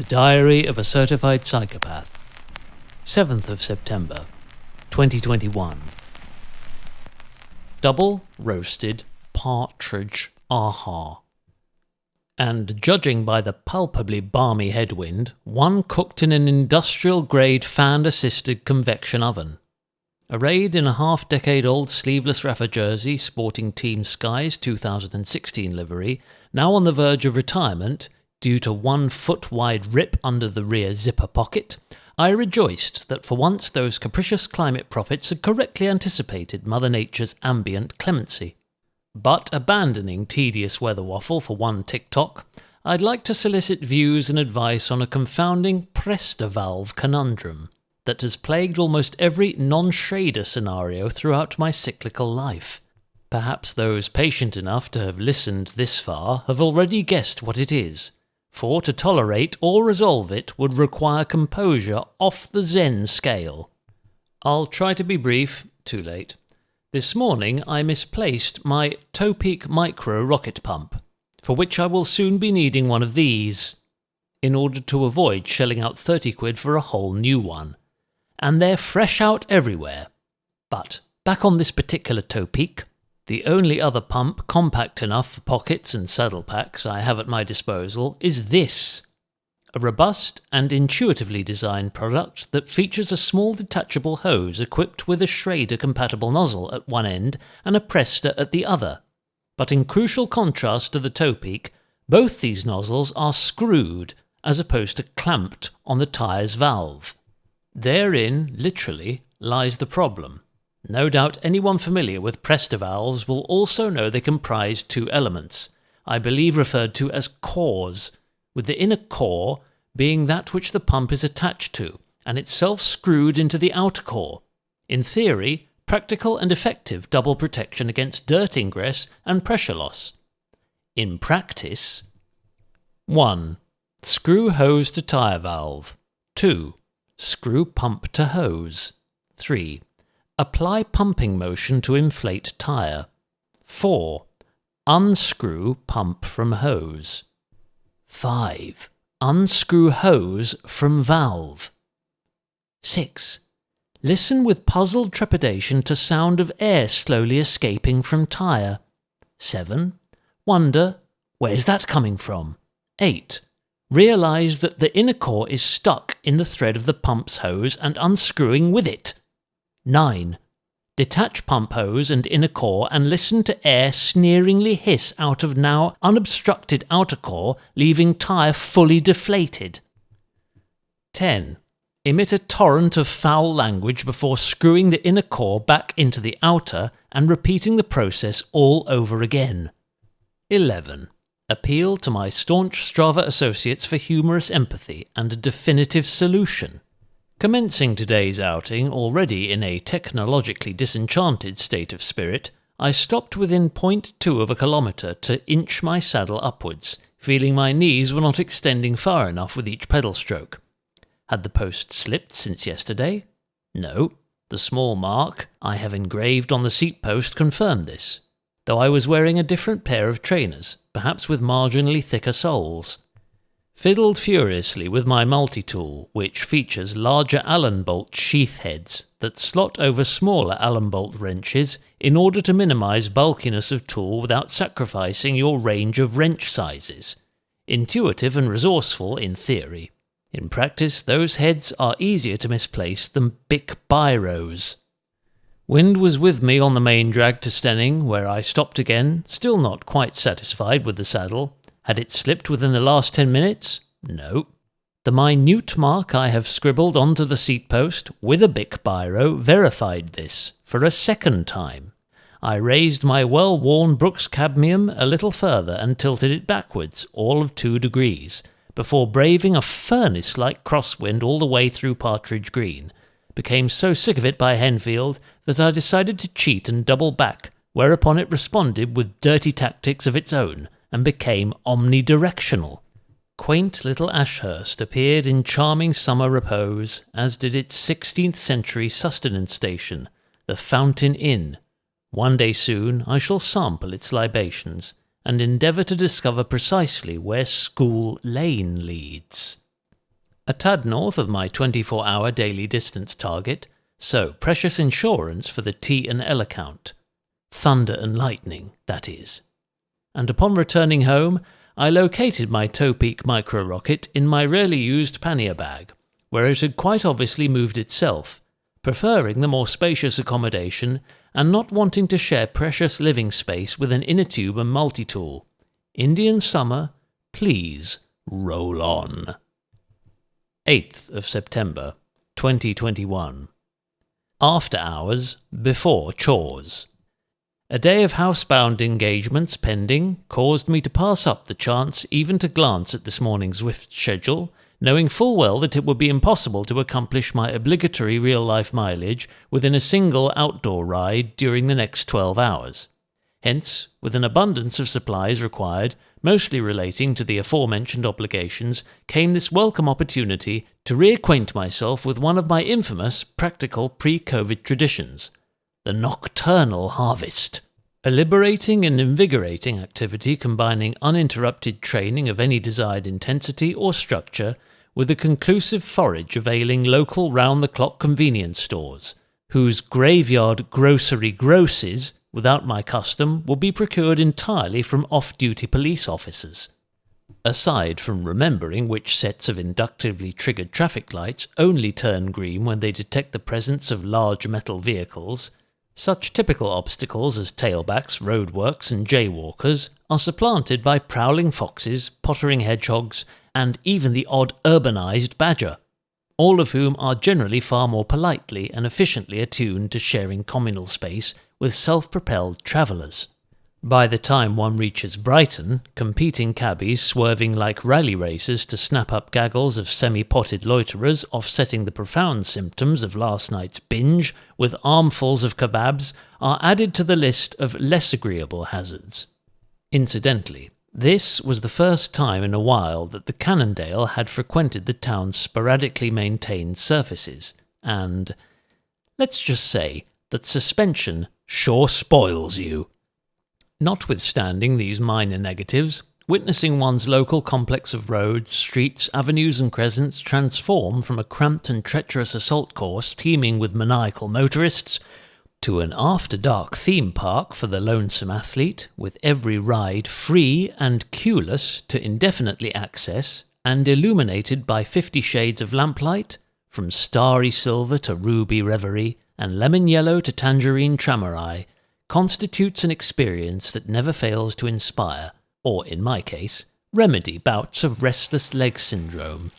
The Diary of a Certified Psychopath. 7th of September, 2021. Double roasted partridge, aha. And judging by the palpably balmy headwind, one cooked in an industrial-grade fan-assisted convection oven. Arrayed in a half-decade-old sleeveless Rafa jersey sporting Team Sky's 2016 livery, now on the verge of retirement due to 1 foot-wide rip under the rear zipper pocket, I rejoiced that for once those capricious climate prophets had correctly anticipated Mother Nature's ambient clemency. But abandoning tedious weather waffle for one TikTok, I'd like to solicit views and advice on a confounding Presta valve conundrum that has plagued almost every non-shader scenario throughout my cyclical life. Perhaps those patient enough to have listened this far have already guessed what it is, for to tolerate or resolve it would require composure off the Zen scale. I'll try to be brief, too late. This morning I misplaced my Topeak Micro rocket pump, for which I will soon be needing one of these, in order to avoid shelling out 30 quid for a whole new one. And they're fresh out everywhere. But back on this particular Topeak, the only other pump compact enough for pockets and saddle packs I have at my disposal is this. A robust and intuitively designed product that features a small detachable hose equipped with a Schrader-compatible nozzle at one end and a Presta at the other. But in crucial contrast to the Topeak, both these nozzles are screwed as opposed to clamped on the tyre's valve. Therein, literally, lies the problem. No doubt anyone familiar with Presta valves will also know they comprise 2 elements, I believe referred to as cores, with the inner core being that which the pump is attached to, and itself screwed into the outer core. In theory, practical and effective double protection against dirt ingress and pressure loss. In practice: 1. Screw hose to tyre valve. 2. Screw pump to hose. 3. Apply pumping motion to inflate tyre. 4. Unscrew pump from hose. 5. Unscrew hose from valve. 6. Listen with puzzled trepidation to sound of air slowly escaping from tyre. 7. Wonder, where's that coming from? 8. Realise that the inner core is stuck in the thread of the pump's hose and unscrewing with it. 9. Detach pump hose and inner core and listen to air sneeringly hiss out of now unobstructed outer core, leaving tyre fully deflated. 10. Emit a torrent of foul language before screwing the inner core back into the outer and repeating the process all over again. 11. Appeal to my staunch Strava associates for humorous empathy and a definitive solution. Commencing today's outing already in a technologically disenchanted state of spirit, I stopped within 0.2 of a kilometre to inch my saddle upwards, feeling my knees were not extending far enough with each pedal stroke. Had the post slipped since yesterday? No. The small mark I have engraved on the seat post confirmed this, though I was wearing a different pair of trainers, perhaps with marginally thicker soles. Fiddled furiously with my multi-tool, which features larger Allen bolt sheath heads that slot over smaller Allen bolt wrenches in order to minimise bulkiness of tool without sacrificing your range of wrench sizes. Intuitive and resourceful in theory. In practice, those heads are easier to misplace than Bic biros. Wind was with me on the main drag to Stenning, where I stopped again, still not quite satisfied with the saddle. Had it slipped within the last 10 minutes? No. The minute mark I have scribbled onto the seat post with a Bic biro verified this for a second time. I raised my well-worn Brooks cadmium a little further and tilted it backwards, all of 2 degrees, before braving a furnace-like crosswind all the way through Partridge Green. Became so sick of it by Henfield that I decided to cheat and double back, whereupon it responded with dirty tactics of its own, and became omnidirectional. Quaint little Ashurst appeared in charming summer repose, as did its 16th century sustenance station, the Fountain Inn. One day soon I shall sample its libations, and endeavour to discover precisely where School Lane leads. A tad north of my 24-hour daily distance target, so precious insurance for the T and L account. Thunder and lightning, that is. And upon returning home, I located my Topeak micro-rocket in my rarely used pannier bag, where it had quite obviously moved itself, preferring the more spacious accommodation and not wanting to share precious living space with an inner tube and multi-tool. Indian summer, please roll on. 8th of September, 2021. After hours, before chores. A day of housebound engagements pending caused me to pass up the chance even to glance at this morning's Zwift schedule, knowing full well that it would be impossible to accomplish my obligatory real-life mileage within a single outdoor ride during the next 12 hours. Hence, with an abundance of supplies required, mostly relating to the aforementioned obligations, came this welcome opportunity to reacquaint myself with one of my infamous practical pre-COVID traditions, the nocturnal harvest. A liberating and invigorating activity combining uninterrupted training of any desired intensity or structure with a conclusive forage availing local round-the-clock convenience stores, whose graveyard grocery grosses, without my custom, will be procured entirely from off-duty police officers. Aside from remembering which sets of inductively triggered traffic lights only turn green when they detect the presence of large metal vehicles, such typical obstacles as tailbacks, roadworks and jaywalkers are supplanted by prowling foxes, pottering hedgehogs, and even the odd urbanized badger, all of whom are generally far more politely and efficiently attuned to sharing communal space with self-propelled travellers. By the time one reaches Brighton, competing cabbies swerving like rally racers to snap up gaggles of semi-potted loiterers offsetting the profound symptoms of last night's binge with armfuls of kebabs are added to the list of less agreeable hazards. Incidentally, this was the first time in a while that the Cannondale had frequented the town's sporadically maintained surfaces, and let's just say that suspension sure spoils you. Notwithstanding these minor negatives, witnessing one's local complex of roads, streets, avenues and crescents transform from a cramped and treacherous assault course teeming with maniacal motorists to an after-dark theme park for the lonesome athlete, with every ride free and queueless to indefinitely access and illuminated by 50 shades of lamplight, from starry silver to ruby reverie and lemon yellow to tangerine tramarai, constitutes an experience that never fails to inspire, or in my case, remedy bouts of restless leg syndrome